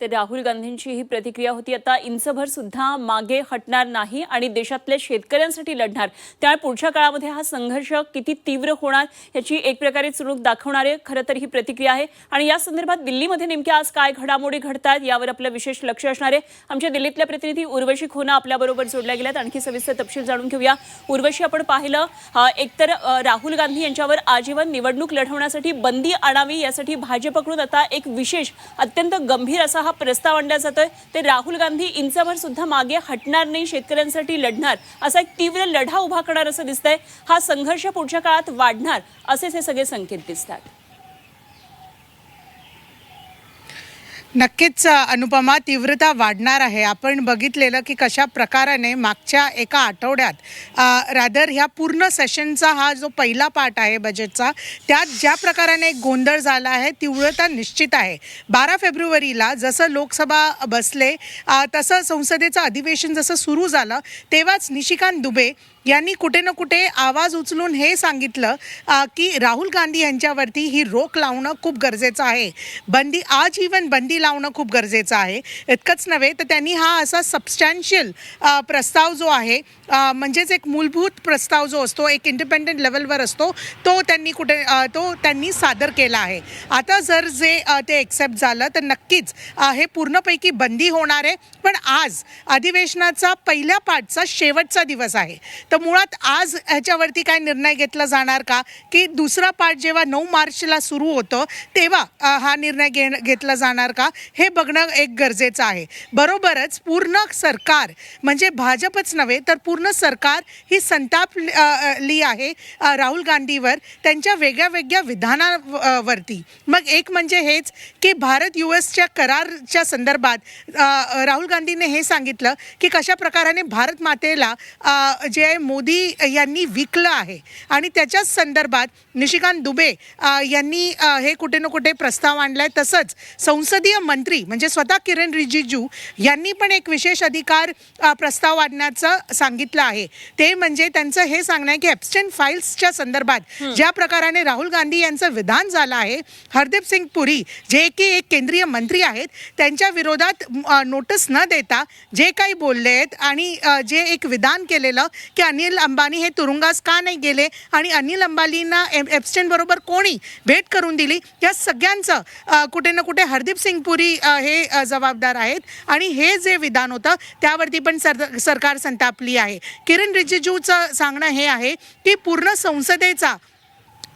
तर राहुल गांधींची ही प्रतिक्रिया होती। आता इंचभर सुद्धा मागे हटणार नाही आणि देशातल्या शेतकऱ्यांसाठी लढणार। त्यामुळे पुढच्या काळामध्ये हा संघर्ष किती तीव्र होणार याची एक प्रकारे चुणूक दाखवणारे खरं तर ही प्रतिक्रिया आहे। आणि या संदर्भात दिल्लीमध्ये नेमक्या आज काय घडामोडी घडतात यावर आपलं विशेष लक्ष असणार आहे। आमच्या दिल्लीतल्या प्रतिनिधी उर्वशी खोना आपल्याबरोबर जोडल्या गेल्यात। आणखी सविस्तर तपशील जाणून घेऊया। उर्वशी, आपण पाहिलं एकतर राहुल गांधी यांच्यावर आजीवन निवडणूक लढवण्यासाठी बंदी आणावी यासाठी भाजपकडून आता एक विशेष अत्यंत गंभीर असा हा प्रस्ताव आणला जातोय। ते राहुल गांधी इंचभर सुद्धा मागे हटणार नाही, शेतकऱ्यांसाठी लढणार, असा एक तीव्र लढा उभा करणार असं दिसतंय। हा संघर्ष पुढच्या काळात वाढणार असेच हे सगळे संकेत दिसतात। नक्कीच अनुपमा, तीव्रता वाढणार आहे। आपण बघितलेलं की कशा प्रकाराने मागच्या एका आठवड्यात रादर ह्या पूर्ण सेशनचा हा जो पहिला पार्ट आहे बजेटचा, त्यात ज्या प्रकाराने एक गोंधळ झाला आहे, तीव्रता निश्चित आहे। 12 फेब्रुवारीला जसं लोकसभा बसले तसं संसदेचं अधिवेशन जसं सुरू झालं तेव्हाच निशिकांत दुबे यांनी कुठे ना कुठे आवाज उचलून हे सांगितलं की राहुल गांधी यांच्यावरती ही रोक लावणं खूप गरजेचं आहे, आजीवन बंदी लावणं खूप गरजेचं आहे। इतकंच नव्हे तर त्यांनी हा असा सबस्टॅन्शियल प्रस्ताव जो आहे, म्हणजेच एक मूलभूत प्रस्ताव जो असतो, एक इंडिपेंडंट लेवलवर असतो, तो त्यांनी सादर केला आहे। आता जर ते एक्सेप्ट झालं तर नक्कीच हे पूर्णपैकी बंदी होणार आहे। पण आज अधिवेशनाचा पहिल्या पार्टचा शेवटचा दिवस आहे, तर मुळात आज ह्याच्यावरती काय निर्णय घेतला जाणार का, की दुसरा पार्ट जेव्हा 9 मार्चला सुरू होतं तेव्हा हा निर्णय घेतला जाणार का, हे बघणं एक गरजेचं आहे। बरोबरच पूर्ण सरकार, म्हणजे भाजपच नव्हे तर पूर्ण सरकार ही संतापली आहे राहुल गांधीवर, त्यांच्या वेगळ्या वेगळ्या विधानावरती। मग एक म्हणजे हेच की भारत US करारच्या संदर्भात राहुल गांधीने हे सांगितलं की कशा प्रकाराने भारत मातेला जे मोदी यांनी विकलं आहे, आणि त्याच्याच संदर्भात निशिकांत दुबे यांनी हे कुठे ना कुठे प्रस्ताव आणलाय। तसंच संसदीय मंत्री म्हणजे स्वतः किरण रिजिजू यांनी पण एक विशेष अधिकार प्रस्ताव आणण्याचं सांगितलं आहे। ते म्हणजे त्यांचं हे सांगणं आहे की एप्स्टेन फाईल्सच्या संदर्भात ज्या प्रकाराने राहुल गांधी यांचं विधान झालं आहे, हरदीप सिंग पुरी जे की एक केंद्रीय मंत्री आहेत, त्यांच्या विरोधात नोटीस न देता जे काही बोलले आहेत आणि जे एक विधान केलेलं की अनिल अंबानी हे तुरुंगास का नाही गेले आणि अनिल अंबानींना एप्स्टेन बरोबर कोणी भेट करून दिली, या सगळ्यांचं कुठे ना कुठे हरदीप सिंग पुरी हे जबाबदार आहेत। आणि हे जे विधान होतं त्यावरती पण सरकार संतापली आहे। किरण रिजिजूचं सांगणं हे आहे की पूर्ण संसदेचा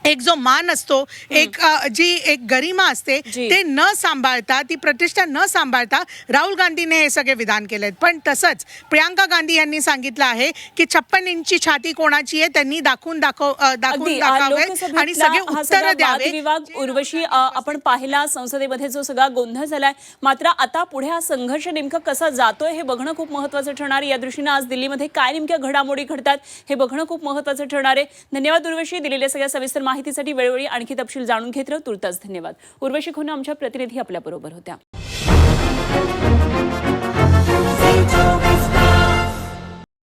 एक जो मान असतो, एक गरिमा असते, ते न सांभाळता, ती प्रतिष्ठा न सांभाळता राहुल गांधीने हे सगळे विधान केलेत। पण तसंच प्रियांका गांधी यांनी सांगितलं आहे की 56 इंची छाती कोणाची आहे त्यांनी दाखवून दाखवावे आणि सगळे उत्तर द्यावे। उर्वशी, आपण पाहिला संसदेमध्ये जो सगळा गोंधळ झालाय, मात्र आता पुढे हा संघर्ष नेमका कसा जातोय हे बघणं खूप महत्त्वाचं ठरणार आहे। या दृष्टीने आज दिल्लीमध्ये काय नेमक्या घडामोडी घडतात हे बघणं खूप महत्त्वाचं ठरणार आहे। धन्यवाद उर्वशी, दिलेल्या सगळ्या सविस्तर माहितीसाठी। वेळोवेळी आणखी तपशील जाणून घेत राहू। तुर्तास धन्यवाद। उर्वशी खोना आमच्या प्रतिनिधी आपल्या बरोबर होत्या।